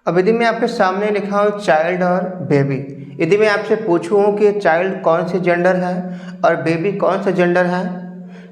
अब यदि मैं आपके सामने लिखा हूँ चाइल्ड और बेबी, यदि मैं आपसे पूछूँ कि चाइल्ड कौन से जेंडर है और बेबी कौन सा जेंडर है,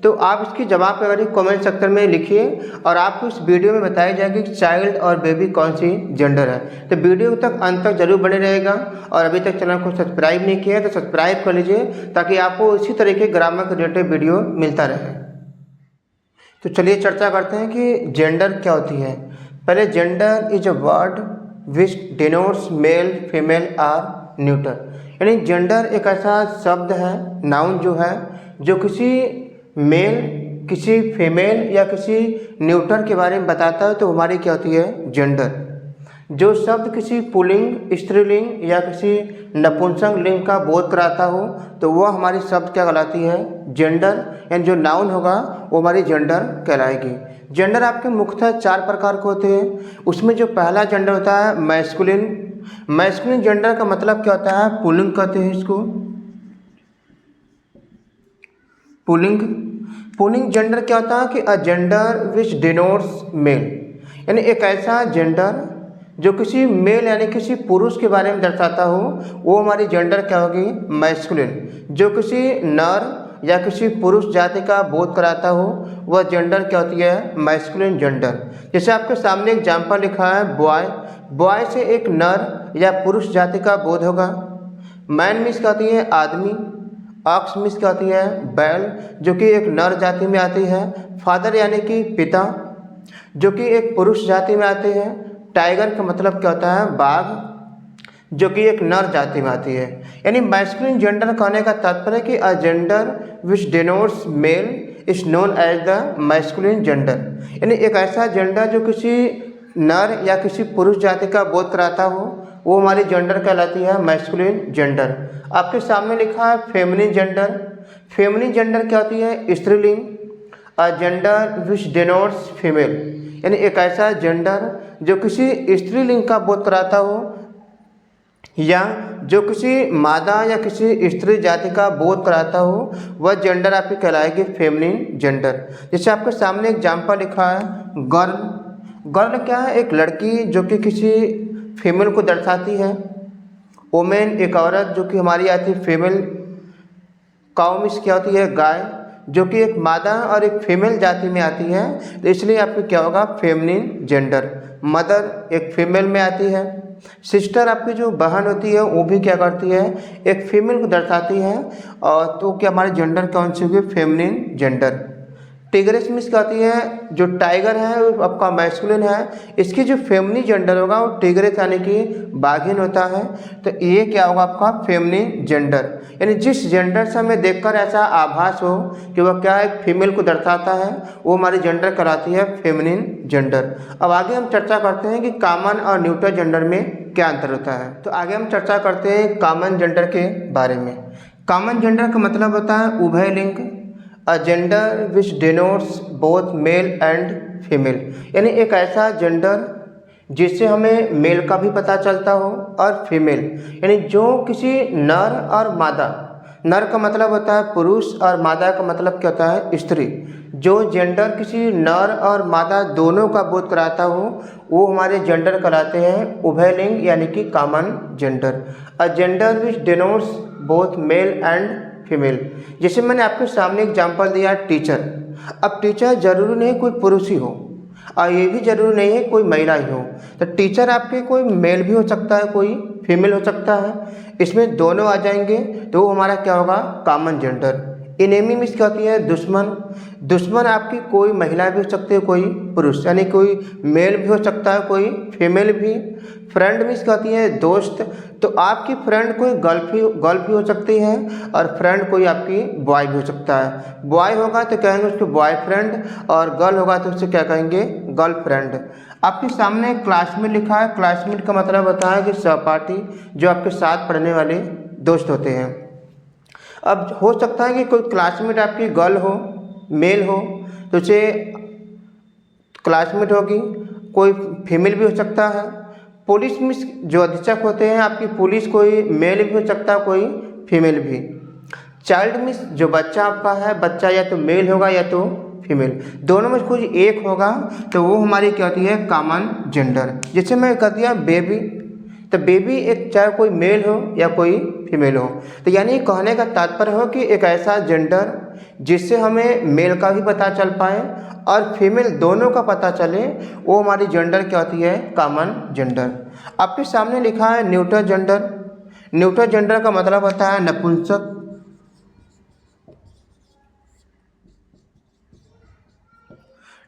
तो आप इसकी जवाब करिए कमेंट सेक्शन में लिखिए और आपको इस वीडियो में बताया जाएगा कि चाइल्ड और बेबी कौन सी जेंडर है। तो वीडियो तक अंत तक जरूर बने रहेगा और अभी तक चैनल को सब्सक्राइब नहीं किया है तो सब्सक्राइब कर लीजिए ताकि आपको इसी तरह के ग्रामर के रिलेटेड वीडियो मिलता रहे। तो चलिए चर्चा करते हैं कि जेंडर क्या होती है। पहले gender is a word which denotes male female or neuter, यानी जेंडर एक ऐसा शब्द है, नाउन जो है, जो किसी मेल, किसी फीमेल या किसी न्यूटर के बारे में बताता है, तो हमारी क्या होती है जेंडर। जो शब्द किसी पुल्लिंग, स्त्रीलिंग या किसी नपुंसक लिंग का बोध कराता हो तो वह हमारी शब्द क्या कहलाती है जेंडर, यानी जो नाउन होगा वो हमारी जेंडर कहलाएगी। जेंडर आपके मुख्यतः 4 प्रकार के होते हैं। उसमें जो पहला जेंडर होता है मैस्कुलिन। मैस्कुलिन जेंडर का मतलब क्या होता है, पुल्लिंग कहते हैं इसको, पुल्लिंग। पुल्लिंग जेंडर क्या होता है कि a gender which denotes male, यानी एक ऐसा जेंडर जो किसी मेल यानी किसी पुरुष के बारे में दर्शाता हो, वो हमारी जेंडर क्या होगी मैस्कुलिन। जो किसी नर या किसी पुरुष जाति का बोध कराता हो वह जेंडर क्या होती है मैस्कुलिन जेंडर। जैसे आपके सामने एग्जाम्पल लिखा है बॉय, बॉय से एक नर या पुरुष जाति का बोध होगा। मैन मीन्स कहती है आदमी, ऑक्स मीन्स कहती है बैल जो कि एक नर जाति में आती है। फादर यानी कि पिता जो कि एक पुरुष जाति में आते हैं। टाइगर का मतलब क्या होता है बाघ जो कि एक नर जाति में आती है। यानी मैस्कुलिन जेंडर कहने का तात्पर्य कि a gender which denotes male is known as the masculine gender, यानी एक ऐसा जेंडर जो किसी नर या किसी पुरुष जाति का बोध कराता हो वो हमारी जेंडर कहलाती है मैस्कुलिन जेंडर। आपके सामने लिखा है फेमिनिन जेंडर। फेमिनिन जेंडर क्या होती है स्त्रीलिंग। अ जेंडर विच डिनोट्स फीमेल, यानी एक ऐसा जेंडर जो किसी स्त्रीलिंग का बोध कराता हो या जो किसी मादा या किसी स्त्री जाति का बोध कराता हो वह जेंडर आपकी कहलाएगी फेमिनिन जेंडर। जैसे आपके सामने एग्जाम्पल लिखा है गर्ल। गर्ल क्या है, एक लड़की जो कि किसी फीमेल को दर्शाती है। वोमेन एक औरत जो कि हमारी आती है फीमेल। काउ मीन्स क्या होती है गाय जो कि एक मादा और एक फीमेल जाति में आती है, तो इसलिए आपकी क्या होगा फेमिनिन जेंडर। मदर एक फीमेल में आती है। सिस्टर आपकी जो बहन होती है वो भी क्या करती है एक फीमेल को दर्शाती है, और तो क्या हमारे जेंडर कौन सी होगी फेमिनिन जेंडर। टिग्रेस मीन्स कहती है जो टाइगर है वो आपका मैस्कुलिन है, इसकी जो फेमिनिन जेंडर होगा वो टिग्रेस यानी कि बाघिन होता है, तो ये क्या होगा आपका फेमिनिन जेंडर। यानी जिस जेंडर से हमें देखकर ऐसा आभास हो कि वह क्या एक फीमेल को दर्शाता है वो हमारी जेंडर कहलाती है फेमिनिन जेंडर। अब आगे हम चर्चा करते हैं कि कॉमन और न्यूट्रल जेंडर में क्या अंतर होता है। तो आगे हम चर्चा करते हैं कॉमन जेंडर के बारे में। कॉमन जेंडर का मतलब होता है उभय लिंग। अ gender which denotes both male and female, यानी एक ऐसा जेंडर जिससे हमें मेल का भी पता चलता हो और फीमेल, यानी जो किसी नर और मादा, नर का मतलब होता है पुरुष और मादा का मतलब क्या होता है स्त्री, जो जेंडर किसी नर और मादा दोनों का बोध कराता हो वो हमारे जेंडर कहलाते हैं उभयलिंग यानी कि common gender. A gender which denotes both male and female, जैसे मैंने आपके सामने एग्जांपल दिया टीचर। अब टीचर जरूरी नहीं कोई पुरुष ही हो और ये भी जरूरी नहीं है कोई महिला ही हो, तो टीचर आपके कोई मेल भी हो सकता है कोई फीमेल हो सकता है, इसमें दोनों आ जाएंगे तो वो हमारा क्या होगा कॉमन जेंडर। इनेमी मीन्स क्या होती है दुश्मन। दुश्मन आपकी कोई महिला भी हो सकती है कोई पुरुष, यानी कोई मेल भी हो सकता है कोई फीमेल भी। फ्रेंड मीन्स क्या होती है दोस्त, तो आपकी फ्रेंड कोई गर्ल भी हो सकती है और फ्रेंड कोई आपकी बॉय भी हो सकता है। बॉय होगा तो कहेंगे उसको बॉयफ्रेंड और गर्ल होगा तो उससे क्या कहेंगे गर्लफ्रेंड। आपके सामने क्लासमेट लिखा है। क्लासमेट का मतलब होता है कि सहपाठी, जो आपके साथ पढ़ने वाले दोस्त होते हैं। अब हो सकता है कि कोई क्लासमेट आपकी गर्ल हो, मेल हो, तो उसे क्लासमेट होगी, कोई फीमेल भी हो सकता है। पुलिस में जो अधीक्षक होते हैं आपकी पुलिस कोई मेल भी हो सकता है कोई फीमेल भी। चाइल्ड में जो बच्चा आपका है, बच्चा या तो मेल होगा या तो फीमेल, दोनों में कुछ एक होगा तो वो हमारी क्या होती है कॉमन जेंडर। जैसे मैं कर दिया बेबी, तो बेबी एक चाहे कोई मेल हो या कोई फीमेल हो, तो यानी कहने का तात्पर्य हो कि एक ऐसा जेंडर जिससे हमें मेल का भी पता चल पाए और फीमेल दोनों का पता चले, वो हमारी जेंडर क्या होती है कॉमन जेंडर। आपके सामने लिखा है न्यूट्रल जेंडर। न्यूट्रल जेंडर का मतलब होता है नपुंसक।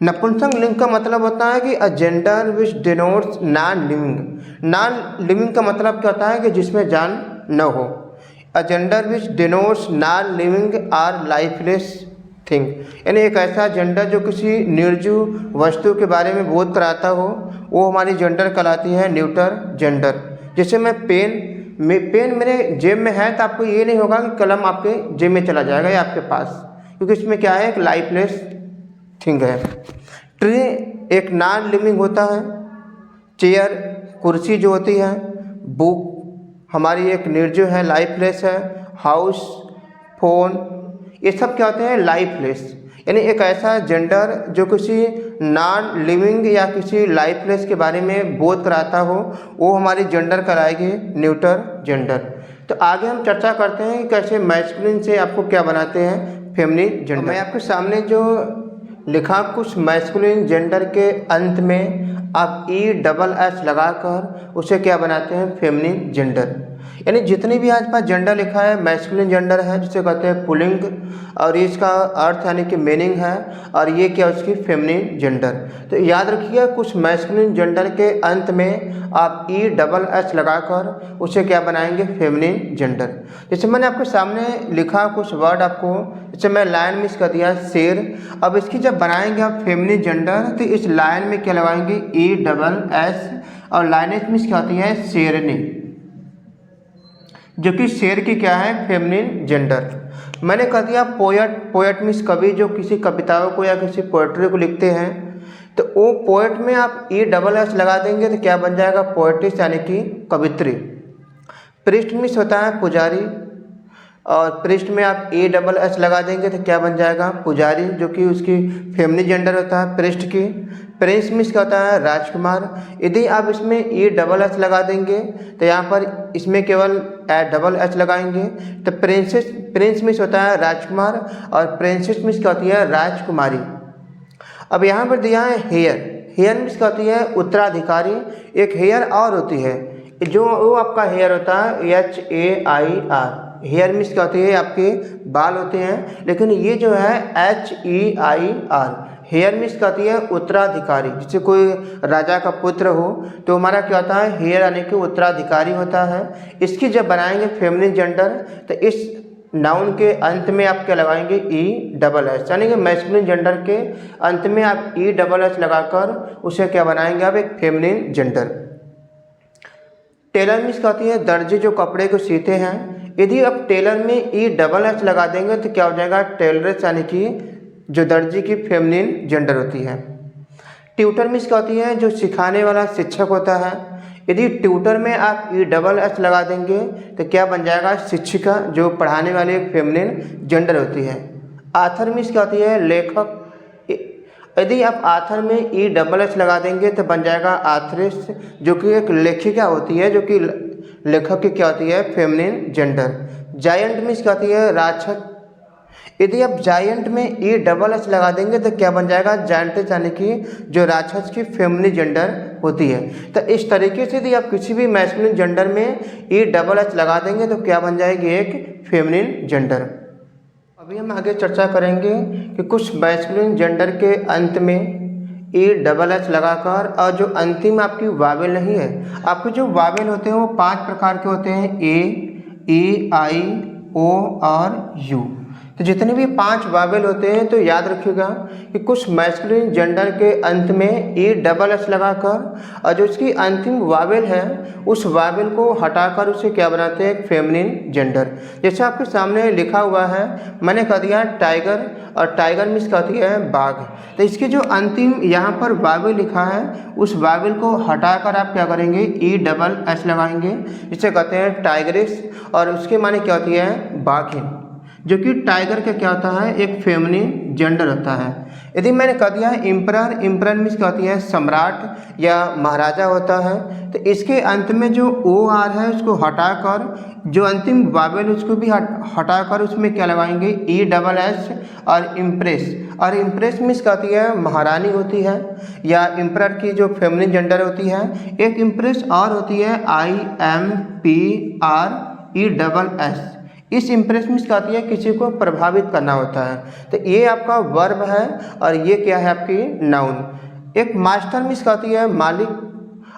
नपुंसक लिंग का मतलब होता है कि a gender which denotes non living. Non living का मतलब क्या होता है कि जिसमें जान न हो। A gender which denotes non living or lifeless thing, यानी एक ऐसा जेंडर जो किसी निर्जीव वस्तु के बारे में बोध कराता हो, वो हमारी जेंडर कहलाती है न्यूट्रल जेंडर। जैसे मैं पेन मेरे जेब में है तो आपको ये नहीं होगा कि कलम आपके जेब में चला जाएगा या आपके पास, क्योंकि इसमें क्या है एक लाइफलेस थिंग है। ट्री एक नॉन लिविंग होता है। चेयर कुर्सी जो होती है, बुक हमारी एक निर्जीव है, लाइफलेस है। हाउस, फोन, ये सब क्या होते हैं लाइफलेस। यानी एक ऐसा जेंडर जो किसी नॉन लिविंग या किसी लाइफलेस के बारे में बोध कराता हो, वो हमारी जेंडर कहलाएगी न्यूट्रल जेंडर। तो आगे हम चर्चा करते हैं कि कैसे मैस्कुलिन से आपको क्या बनाते हैं फेमिनिन जेंडर। मैं आपके सामने जो लिखा कुछ मैस्कुलिन जेंडर के अंत में आप ESS लगाकर उसे क्या बनाते हैं फेमिनिन जेंडर। यानी जितनी भी आज पास जेंडर लिखा है मैस्कुलिन जेंडर है, जिसे कहते हैं पुल्लिंग, और इसका अर्थ यानी कि मीनिंग है, और ये क्या उसकी फेमिनिन जेंडर। तो याद रखिए कुछ मैस्कुलिन जेंडर के अंत में आप ESS लगाकर उसे क्या बनाएंगे फेमिनिन जेंडर। जैसे मैंने आपके सामने लिखा कुछ वर्ड आपको, जैसे मैं लाइन मिस कर दिया शेर। अब इसकी जब बनाएंगे आप फेमिनिन जेंडर तो इस लाइन में क्या लगाएंगे ESS, और लाइनेज मिस क्या होती है शेरनी, जो कि शेर की क्या है फेमिनिन जेंडर। मैंने कह दिया पोएट मीन्स कवि, जो किसी कविताओं को या किसी पोएट्री को लिखते हैं, तो वो पोएट में आप ESS लगा देंगे तो क्या बन जाएगा पोएटिस यानी कि कवित्री। प्रिस्ट मीन्स होता है पुजारी, और प्रिस्ट में आप ESS लगा देंगे तो क्या बन जाएगा पुजारी, जो कि उसकी फेमिनिन जेंडर होता है प्रिस्ट की। प्रिंस मीन्स क्या होता है राजकुमार। यदि आप इसमें ESS लगा देंगे तो यहाँ पर इसमें केवल SS लगाएंगे तो प्रिंस मीन्स होता है राजकुमार, और प्रिंसेस मीन्स क्या होती है राजकुमारी। अब यहाँ पर दिया है हेयर मीन्स क्या होती है उत्तराधिकारी। एक हेयर और होती है जो वो आपका हेयर होता है HAIR। हेयर मीन्स क्या होती है आपके बाल होते हैं, लेकिन ये जो है HEIR हेयर मीन्स क्या होती है उत्तराधिकारी। जैसे कोई राजा का पुत्र हो तो हमारा क्या होता है हेयर यानी कि उत्तराधिकारी होता है। इसकी जब बनाएंगे फेमिनिन जेंडर तो इस नाउन के अंत में आप क्या लगाएंगे ESS, यानी कि मैस्कुलिन जेंडर के अंत में आप ESS लगाकर उसे क्या बनाएंगे आप एक फेमिनिन जेंडर। टेलर मीन्स क्या होती है दर्जी, जो कपड़े को सीते हैं। यदि आप टेलर में ESS लगा देंगे तो क्या हो जाएगा टेलरेस, यानी कि जो दर्जी की फेमिनिन जेंडर होती है। ट्यूटर मीन्स क्या होती है जो सिखाने वाला शिक्षक होता है। यदि ट्यूटर में आप ESS लगा देंगे तो क्या बन जाएगा शिक्षिका, जो पढ़ाने वाली एक फेमिनिन जेंडर होती है। आथर मीन्स क्या होती है लेखक। यदि आप आथर में ESS लगा देंगे तो बन जाएगा आथरेस, जो कि एक लेखिका होती है, जो कि लेखक की क्या होती है फेमिनिन जेंडर। जायंट मीन्स क्या होती है राक्षस। यदि आप जायंट में ESS लगा देंगे तो क्या बन जाएगा जायंटिस, यानी कि जो राक्षस की फेमिनिन जेंडर होती है। तो इस तरीके से यदि आप किसी भी मैस्कुलिन जेंडर में ESS लगा देंगे तो क्या बन जाएगी एक फेमिनिन जेंडर। अभी हम आगे चर्चा करेंगे कि कुछ मैस्कुलिन जेंडर के अंत में ESS लगाकर, और जो अंतिम आपकी वावेल नहीं है, आपके जो वावेल होते हैं वो 5 प्रकार के होते हैं A, E, I, O और U। तो जितने भी 5 वावेल होते हैं तो याद रखिएगा कि कुछ मैस्कुलिन जेंडर के अंत में ESS लगाकर, और जो उसकी अंतिम वावेल है उस वावेल को हटाकर उसे क्या बनाते हैं फेमिनिन जेंडर। जैसे आपके सामने लिखा हुआ है, मैंने कह दिया टाइगर, और टाइगर मीन्स कहती है बाघ। तो इसकी जो अंतिम यहाँ पर वावेल लिखा है उस वावेल को हटाकर आप क्या करेंगे ESS लगाएंगे, जिसे कहते हैं टाइग्रेस, और उसके माने क्या होती है बाघिन। जो कि टाइगर का क्या होता है, एक फेमिनिन जेंडर होता है। यदि मैंने कह दिया है इम्परर, इम्परर मीन्स क्या होती है, सम्राट या महाराजा होता है, तो इसके अंत में जो ओ आर है उसको हटाकर जो अंतिम वावेल उसको भी हटाकर उसमें क्या लगाएंगे, ई डबल एस और इम्प्रेस। और इम्प्रेस मीन्स क्या होती है, महारानी होती है, या इम्परर की जो फेमिनिन जेंडर होती है। एक इम्प्रेस और होती है IMPRESS। इस इम्प्रेस मीन्स क्या होती है, किसी को प्रभावित करना होता है। तो ये आपका वर्ब है और ये क्या है, आपकी नाउन। एक मास्टर मीन्स क्या होती है, मालिक,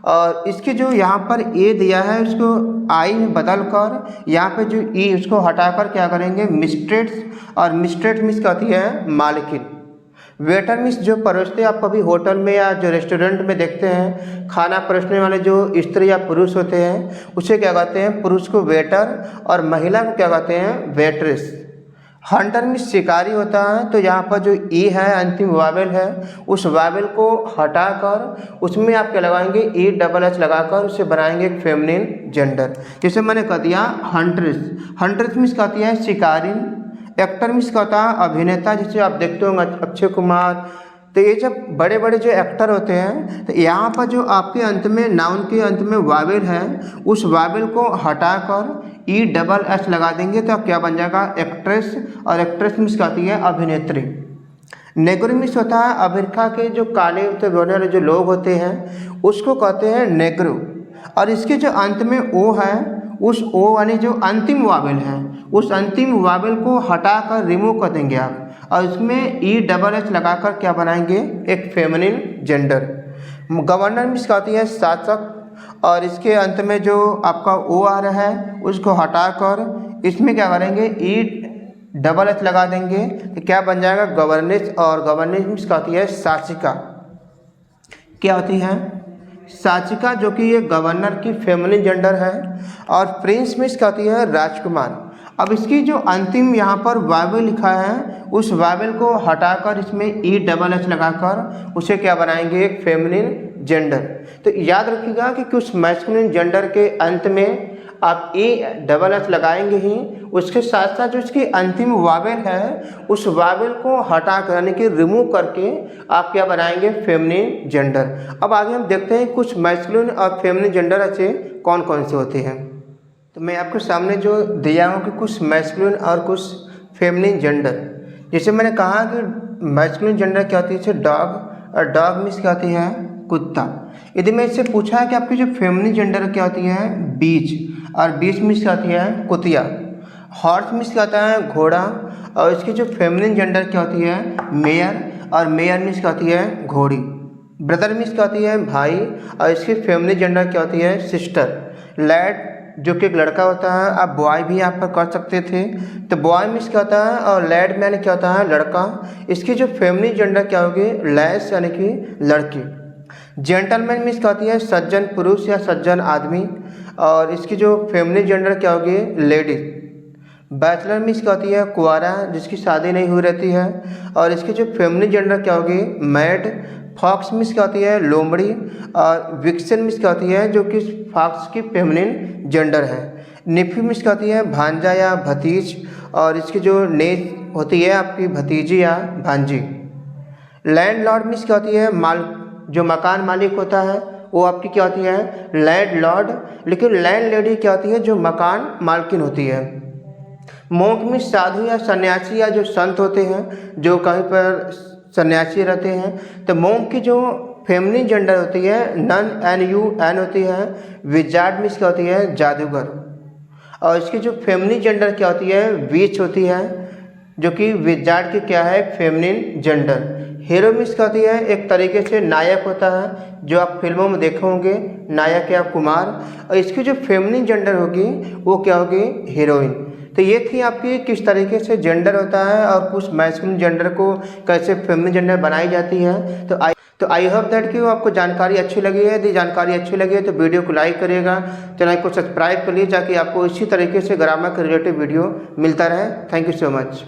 और इसके जो यहाँ पर ए दिया है उसको आई में बदल कर यहाँ पे जो ई उसको हटाकर क्या करेंगे, मिस्ट्रेट्स, और मिस्ट्रेट मीन्स क्या होती है, मालकिन। वेटर मीन्स जो परोसते, आप कभी होटल में या जो रेस्टोरेंट में देखते हैं खाना परोसने वाले जो स्त्री या पुरुष होते हैं, उसे क्या कहते हैं, पुरुष को वेटर और महिला को क्या कहते हैं, वेट्रेस। हंटर मीन्स शिकारी होता है, तो यहाँ पर जो ई है अंतिम वावेल है, उस वावेल को हटाकर उसमें आप क्या लगाएंगे, ई डबल एच लगाकर उसे बनाएंगे एक फेमिनिन जेंडर। जैसे मैंने कह दिया हंट्रेस। हंट्रेस मीन्स कहती है शिकारिन। एक्टर मीन्स कहता है अभिनेता, जिसे आप देखते होंगे अक्षय कुमार। तो ये जब बड़े बड़े जो एक्टर होते हैं, तो यहाँ पर जो आपके अंत में नाउन के अंत में वावेल है, उस वावेल को हटाकर ई डबल एस लगा देंगे तो क्या बन जाएगा, एक्ट्रेस। और एक्ट्रेस मीन्स कहती है अभिनेत्री। नेग्रो मीन्स होता है अमेरिका के जो काले बोलने वाले जो लोग होते हैं उसको कहते हैं नेग्रो। और इसके जो अंत में ओ है, उस ओ यानी जो अंतिम वावेल है, उस अंतिम वावेल को हटाकर रिमूव कर देंगे आप, और इसमें ई डबल एच लगाकर क्या बनाएंगे, एक फेमिनिन जेंडर। गवर्नर मीन्स कहती है शासक, और इसके अंत में जो आपका ओ आ रहा है उसको हटाकर इसमें क्या करेंगे, ई डबल एच लगा देंगे तो क्या बन जाएगा, गवर्नेंस। और गवर्नेंस मीन्स कहती है शासिका। क्या होती है, शासिका, जो कि ये गवर्नर की फेमिनिन जेंडर है। और प्रिंस मीन्स कहती है राजकुमार। अब इसकी जो अंतिम यहाँ पर वावेल लिखा है, उस वावेल को हटाकर इसमें ई डबल एच लगाकर उसे क्या बनाएंगे, एक फेमिनिन जेंडर। तो याद रखिएगा कि कुछ मैस्कुलिन जेंडर के अंत में आप ई डबल एच लगाएंगे ही, उसके साथ साथ जो इसकी अंतिम वावेल है उस वावेल को हटाकर यानी कि रिमूव करके आप क्या बनाएंगे, फेमिनिन जेंडर। अब आगे हम देखते हैं कुछ मैस्कुलिन और फेमिनिन जेंडर ऐसे कौन कौन से होते हैं। तो मैं आपके सामने जो दिया हूँ कि कुछ मैस्कुलिन और कुछ फेमिनिन जेंडर। जैसे मैंने कहा कि मैस्कुलिन जेंडर क्या होती है, डॉग, और डॉग मीन्स क्या होती है, कुत्ता। यदि मैं इससे पूछा है कि आपकी जो फेमिनिन जेंडर क्या होती है, बीच, और बीच मीन्स क्या होती है, कुतिया। हॉर्स मीन्स क्या होता है, घोड़ा, और इसकी जो फेमिनिन जेंडर क्या होती है, मेयर, और मेयर मीन्स क्या होती है, घोड़ी। ब्रदर मीन्स क्या होती है, भाई, और इसकी फेमिनिन जेंडर क्या होती है, सिस्टर। लैड, जो कि एक लड़का होता है, आप बॉय भी यहाँ पर कर सकते थे, तो बॉय मीन्स क्या होता है, और लैड मैंने क्या होता है, लड़का। इसकी जो फेमिनिन जेंडर क्या होगी, लैस यानी कि लड़की। जेंटलमैन मीन्स क्या होती है, सज्जन पुरुष या सज्जन आदमी, और इसकी जो फेमिनिन जेंडर क्या होगी, लेडीज। बैचलर मीन्स क्या होती है, कुंवारा, जिसकी शादी नहीं हुई रहती है, और इसकी जो फेमिनिन जेंडर क्या होगी, मैड। फॉक्स मीन्स क्या होती है, लोमड़ी, और विक्सन मीन्स क्या होती है, जो कि फॉक्स की फेमिनिन जेंडर है। निफी मीन्स क्या होती है, भांजा या भतीज, और इसकी जो नेज होती है आपकी भतीजी या भांजी। लैंडलॉर्ड मीन्स क्या होती है, माल, जो मकान मालिक होता है वो आपकी क्या होती है, लैंडलॉर्ड। लेकिन लैंड लेडी क्या होती है, जो मकान मालकिन होती है। मोंक मीन्स साधु या सन्यासी या जो संत होते हैं, जो कहीं पर सन्यासी रहते हैं। तो मोंक की जो फेमिनिन जेंडर होती है, नन, NUN होती है। विजार्ड मीन्स क्या होती है, जादूगर, और इसकी जो फेमिनिन जेंडर क्या होती है, विच होती है, जो कि विजार्ड की क्या है, फेमिनिन जेंडर। हीरो मीन्स क्या होती है, एक तरीके से नायक होता है, जो आप फिल्मों में देखे होंगे, नायक या कुमार। और इसकी जो फेमिनिन जेंडर होगी वो क्या होगी, हीरोइन। तो ये थी आपकी किस तरीके से जेंडर होता है और कुछ मैस्कुलिन जेंडर को कैसे फेमिनिन जेंडर बनाई जाती है। तो आई होप दैट कि आपको जानकारी अच्छी लगी है। यदि जानकारी अच्छी लगी है तो वीडियो को लाइक करिएगा, चैनल को सब्सक्राइब करिए, ताकि आपको इसी तरीके से ग्रामर के रिलेटेड वीडियो मिलता रहे। Thank you so much.